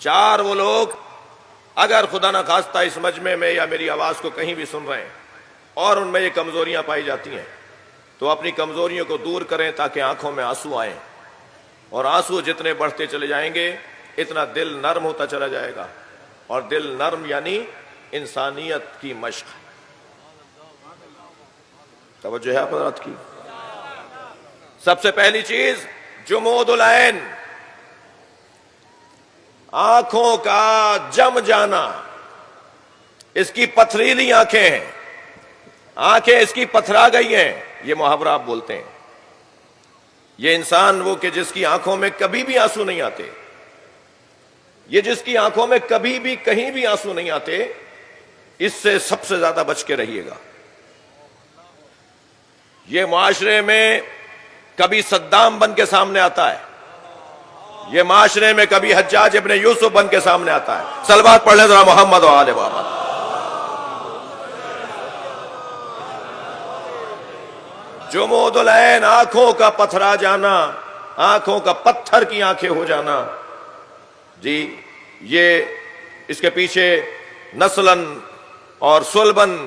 چار وہ لوگ اگر خدا نہ خواستہ اس مجمع میں یا میری آواز کو کہیں بھی سن رہے ہیں اور ان میں یہ کمزوریاں پائی جاتی ہیں تو اپنی کمزوریوں کو دور کریں تاکہ آنکھوں میں آنسو آئیں، اور آنسو جتنے بڑھتے چلے جائیں گے اتنا دل نرم ہوتا چلا جائے گا، اور دل نرم یعنی انسانیت کی مشق۔ توجہ ہے حضرات کی؟ سب سے پہلی چیز جمود العین، آنکھوں کا جم جانا۔ اس کی پتھریلی آنکھیں ہیں، آنکھیں اس کی پتھرا گئی ہیں، یہ محاورہ آپ بولتے ہیں۔ یہ انسان وہ کہ جس کی آنکھوں میں کبھی بھی آنسو نہیں آتے، یہ جس کی آنکھوں میں کبھی بھی کہیں بھی آنسو نہیں آتے، اس سے سب سے زیادہ بچ کے رہیے گا۔ یہ معاشرے میں کبھی صدام بن کے سامنے آتا ہے، یہ معاشرے میں کبھی حجاج ابن یوسف بن کے سامنے آتا ہے۔ صلوات پڑھ لیں ذرا محمد و آل محمد۔ جمود العین، آنکھوں کا پتھرا جانا، آنکھوں کا پتھر کی آنکھیں ہو جانا، جی یہ اس کے پیچھے نسلاً اور سلباً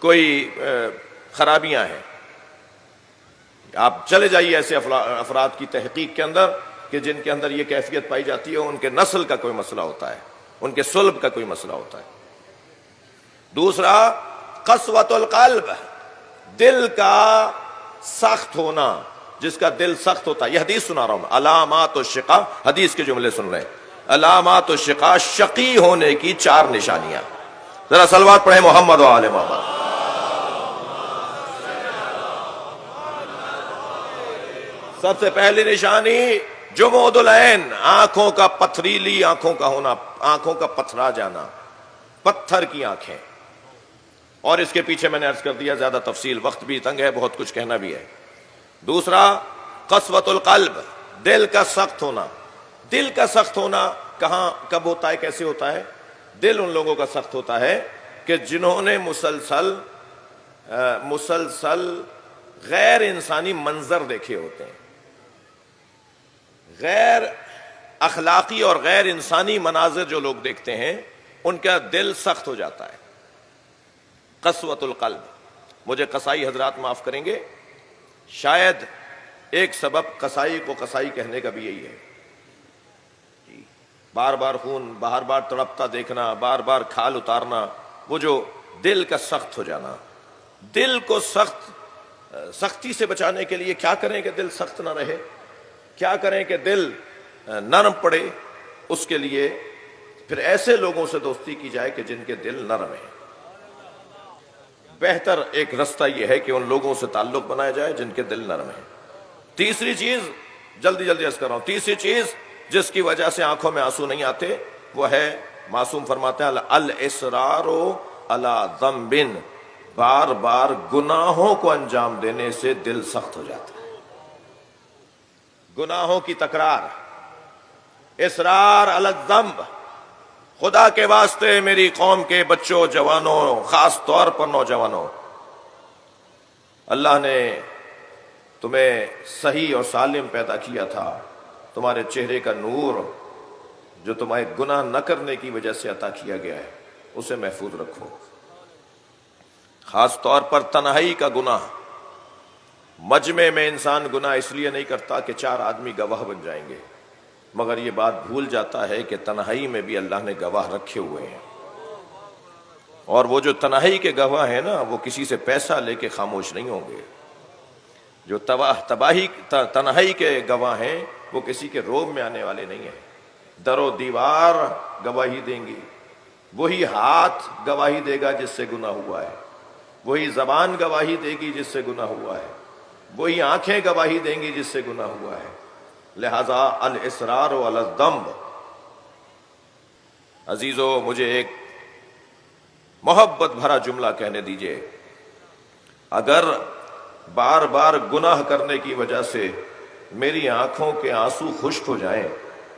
کوئی خرابیاں ہیں۔ آپ چلے جائیے ایسے افراد کی تحقیق کے اندر کہ جن کے اندر یہ کیفیت پائی جاتی ہے، ان کے نسل کا کوئی مسئلہ ہوتا ہے، ان کے سلب کا کوئی مسئلہ ہوتا ہے۔ دوسرا قسوۃ القلب، دل کا سخت ہونا، جس کا دل سخت ہوتا ہے۔ یہ حدیث سنا رہا ہوں میں، علامات الشقاء، حدیث کے جملے سن رہے ہیں، علامات الشقاء، شقی ہونے کی 4 نشانیاں۔ ذرا صلوات پڑھیں محمد و آل محمد۔ سب سے پہلی نشانی جمود العین، آنکھوں کا پتھریلی آنکھوں کا ہونا، آنکھوں کا پتھرا جانا، پتھر کی آنکھیں۔ اور اس کے پیچھے میں نے عرض کر دیا، زیادہ تفصیل، وقت بھی تنگ ہے، بہت کچھ کہنا بھی ہے۔ دوسرا قسوۃ القلب، دل کا سخت ہونا۔ دل کا سخت ہونا کہاں کب ہوتا ہے، کیسے ہوتا ہے؟ دل ان لوگوں کا سخت ہوتا ہے کہ جنہوں نے مسلسل غیر انسانی منظر دیکھے ہوتے ہیں، غیر اخلاقی اور غیر انسانی مناظر جو لوگ دیکھتے ہیں، ان کا دل سخت ہو جاتا ہے۔ قسوۃ القلب۔ مجھے قصائی حضرات معاف کریں گے، شاید ایک سبب قصائی کو قصائی کہنے کا بھی یہی ہے، بار بار خون، بار بار تڑپتا دیکھنا، بار بار کھال اتارنا، وہ جو دل کا سخت ہو جانا۔ دل کو سختی سے بچانے کے لیے کیا کریں کہ دل سخت نہ رہے، کیا کریں کہ دل نرم پڑے؟ اس کے لیے پھر ایسے لوگوں سے دوستی کی جائے کہ جن کے دل نرم ہیں۔ بہتر ایک رستہ یہ ہے کہ ان لوگوں سے تعلق بنایا جائے جن کے دل نرم ہیں۔ تیسری چیز، جلدی عرض کر رہا ہوں، تیسری چیز جس کی وجہ سے آنکھوں میں آنسو نہیں آتے، وہ ہے، معصوم فرماتے ہیں، الاصرار علی ذنب، بار بار گناہوں کو انجام دینے سے دل سخت ہو جاتا ہے۔ گناہوں کی تکرار، اصرار علی الذنب۔ خدا کے واسطے میری قوم کے بچوں، جوانوں، خاص طور پر نوجوانوں، اللہ نے تمہیں صحیح اور سالم پیدا کیا تھا، تمہارے چہرے کا نور جو تمہیں گناہ نہ کرنے کی وجہ سے عطا کیا گیا ہے، اسے محفوظ رکھو۔ خاص طور پر تنہائی کا گناہ۔ مجمع میں انسان گناہ اس لیے نہیں کرتا کہ 4 آدمی گواہ بن جائیں گے، مگر یہ بات بھول جاتا ہے کہ تنہائی میں بھی اللہ نے گواہ رکھے ہوئے ہیں، اور وہ جو تنہائی کے گواہ ہیں نا، وہ کسی سے پیسہ لے کے خاموش نہیں ہوں گے۔ جو تنہائی کے گواہ ہیں وہ کسی کے روب میں آنے والے نہیں ہیں۔ در و دیوار گواہی دیں گی، وہی ہاتھ گواہی دے گا جس سے گناہ ہوا ہے، وہی زبان گواہی دے گی جس سے گناہ ہوا ہے، وہی آنکھیں گواہی دیں گی جس سے گناہ ہوا ہے۔ لہذا الاصرار علی الذنب۔ عزیزو، مجھے ایک محبت بھرا جملہ کہنے دیجئے۔ اگر بار بار گناہ کرنے کی وجہ سے میری آنکھوں کے آنسو خشک ہو جائیں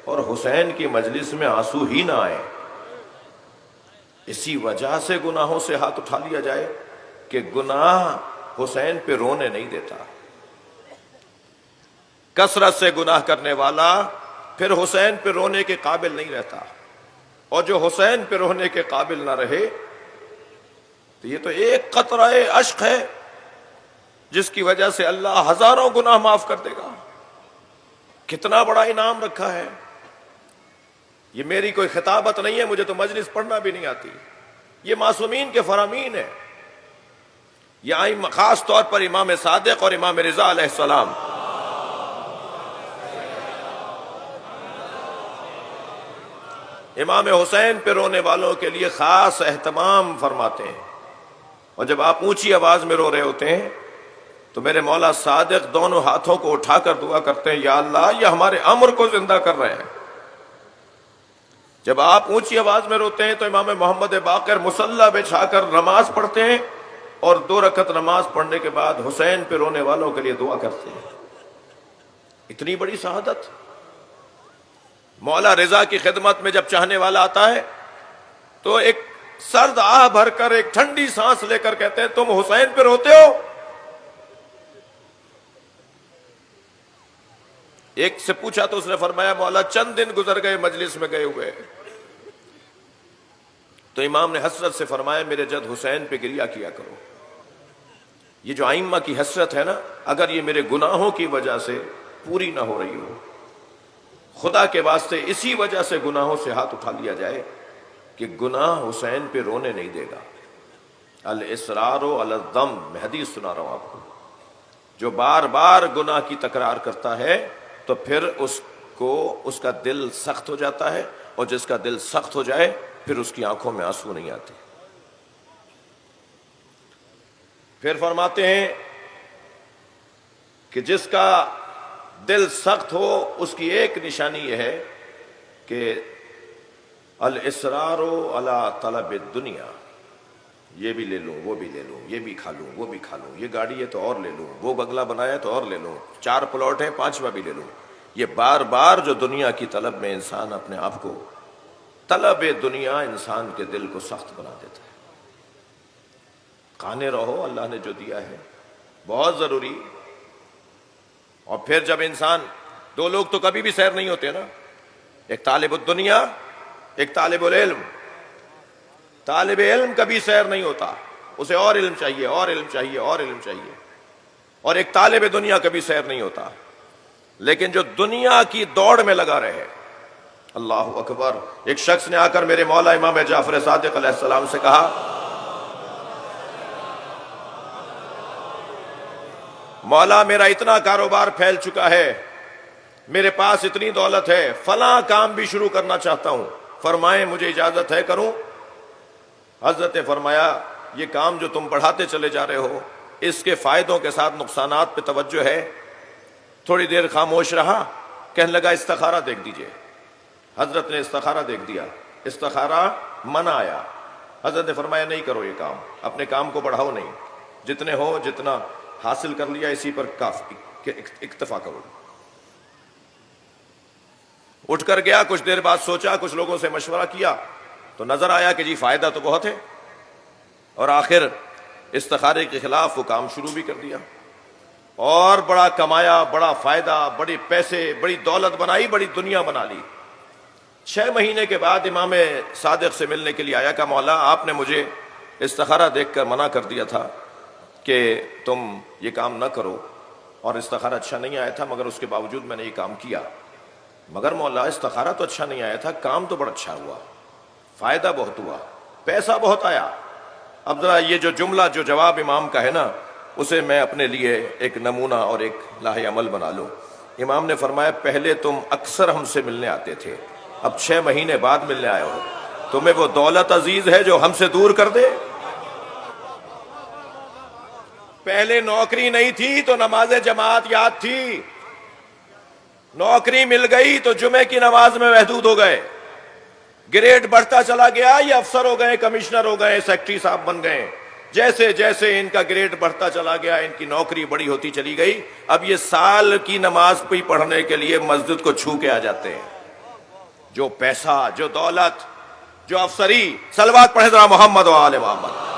اور حسین کی مجلس میں آنسو ہی نہ آئے، اسی وجہ سے گناہوں سے ہاتھ اٹھا لیا جائے کہ گناہ حسین پہ رونے نہیں دیتا۔ کثرت سے گناہ کرنے والا پھر حسین پہ رونے کے قابل نہیں رہتا، اور جو حسین پہ رونے کے قابل نہ رہے تو یہ تو ایک قطرہ اشک ہے جس کی وجہ سے اللہ ہزاروں گناہ معاف کر دے گا۔ کتنا بڑا انعام رکھا ہے۔ یہ میری کوئی خطابت نہیں ہے، مجھے تو مجلس پڑھنا بھی نہیں آتی، یہ معصومین کے فرامین ہے۔ یہ خاص طور پر امام صادق اور امام رضا علیہ السلام امام حسین پہ رونے والوں کے لیے خاص اہتمام فرماتے ہیں، اور جب آپ اونچی آواز میں رو رہے ہوتے ہیں تو میرے مولا صادق دونوں ہاتھوں کو اٹھا کر دعا کرتے ہیں، یا اللہ یہ ہمارے امر کو زندہ کر رہے ہیں۔ جب آپ اونچی آواز میں روتے ہیں تو امام محمد باقر مصلی بچھا کر نماز پڑھتے ہیں، اور 2 رکعت نماز پڑھنے کے بعد حسین پہ رونے والوں کے لیے دعا کرتے ہیں۔ اتنی بڑی شہادت۔ مولا رضا کی خدمت میں جب چاہنے والا آتا ہے تو ایک سرد آہ بھر کر، ایک ٹھنڈی سانس لے کر کہتے ہیں، تم حسین پہ روتے ہو؟ ایک سے پوچھا تو اس نے فرمایا، مولا چند دن گزر گئے مجلس میں گئے ہوئے۔ تو امام نے حسرت سے فرمایا، میرے جد حسین پہ گریہ کیا کرو۔ یہ جو ائمہ کی حسرت ہے نا، اگر یہ میرے گناہوں کی وجہ سے پوری نہ ہو رہی ہو، خدا کے واسطے اسی وجہ سے گناہوں سے ہاتھ اٹھا لیا جائے کہ گناہ حسین پہ رونے نہیں دے گا۔ الاصرار علی الذنب، میں حدیث سنا رہا ہوں آپ کو، جو بار بار گناہ کی تکرار کرتا ہے تو پھر اس کا دل سخت ہو جاتا ہے، اور جس کا دل سخت ہو جائے پھر اس کی آنکھوں میں آنسو نہیں آتے۔ پھر فرماتے ہیں کہ جس کا دل سخت ہو اس کی ایک نشانی یہ ہے کہ الاصرار علی طلب الدنیا، یہ بھی لے لوں، وہ بھی لے لوں، یہ بھی کھا لوں، وہ بھی کھا لوں، یہ گاڑی ہے تو اور لے لوں، وہ بنگلہ بنایا تو اور لے لوں، 4 پلاٹ ہے 5واں بھی لے لوں۔ یہ بار بار جو دنیا کی طلب میں انسان اپنے آپ کو، طلب دنیا انسان کے دل کو سخت بنا دیتا ہے۔ قانے رہو، اللہ نے جو دیا ہے بہت ضروری۔ اور پھر جب انسان، 2 لوگ تو کبھی بھی سیر نہیں ہوتے نا، ایک طالب الدنیا، ایک طالب العلم۔ طالب علم کبھی سیر نہیں ہوتا، اسے اور علم چاہیے، اور علم چاہیے، اور علم چاہیے۔ اور ایک طالب دنیا کبھی سیر نہیں ہوتا، لیکن جو دنیا کی دوڑ میں لگا رہے۔ اللہ اکبر۔ ایک شخص نے آ کر میرے مولا امام جعفر صادق علیہ السلام سے کہا، مولا میرا اتنا کاروبار پھیل چکا ہے، میرے پاس اتنی دولت ہے، فلاں کام بھی شروع کرنا چاہتا ہوں، فرمائیں مجھے اجازت ہے کروں؟ حضرت نے فرمایا، یہ کام جو تم بڑھاتے چلے جا رہے ہو اس کے فائدوں کے ساتھ نقصانات پہ توجہ ہے۔ تھوڑی دیر خاموش رہا، کہنے لگا استخارہ دیکھ دیجئے۔ حضرت نے استخارہ دیکھ دیا، استخارہ منع آیا۔ حضرت نے فرمایا نہیں کرو یہ کام، اپنے کام کو بڑھاؤ نہیں، جتنے ہو جتنا حاصل کر لیا اسی پر کافی، اکتفا کرو۔ اٹھ کر گیا، کچھ دیر بعد سوچا، کچھ لوگوں سے مشورہ کیا تو نظر آیا کہ جی فائدہ تو بہت ہے، اور آخر استخارے کے خلاف وہ کام شروع بھی کر دیا، اور بڑا کمایا، بڑا فائدہ، بڑے پیسے، بڑی دولت بنائی، بڑی دنیا بنا لی۔ 6 مہینے کے بعد امام صادق سے ملنے کے لیے آیا کہ مولا آپ نے مجھے استخارہ دیکھ کر منع کر دیا تھا کہ تم یہ کام نہ کرو، اور استخارہ اچھا نہیں آیا تھا، مگر اس کے باوجود میں نے یہ کام کیا۔ مگر مولا استخارہ تو اچھا نہیں آیا تھا، کام تو بڑا اچھا ہوا، فائدہ بہت ہوا، پیسہ بہت آیا۔ اب ذرا یہ جو جملہ، جو جواب امام کا ہے نا، اسے میں اپنے لیے ایک نمونہ اور ایک لاہ عمل بنا لوں۔ امام نے فرمایا، پہلے تم اکثر ہم سے ملنے آتے تھے، اب 6 مہینے بعد ملنے آئے ہو، تمہیں وہ دولت عزیز ہے جو ہم سے دور کر دے؟ پہلے نوکری نہیں تھی تو نماز جماعت یاد تھی، نوکری مل گئی تو جمعے کی نماز میں محدود ہو گئے، گریڈ بڑھتا چلا گیا، یہ افسر ہو گئے، کمشنر ہو گئے، سیکٹری صاحب بن گئے، جیسے جیسے ان کا گریڈ بڑھتا چلا گیا ان کی نوکری بڑی ہوتی چلی گئی، اب یہ سال کی نماز پہ پڑھنے کے لیے مسجد کو چھو کے آ جاتے ہیں۔ جو پیسہ، جو دولت، جو افسری، صلوات پڑھے ذرا محمد و آل محمد۔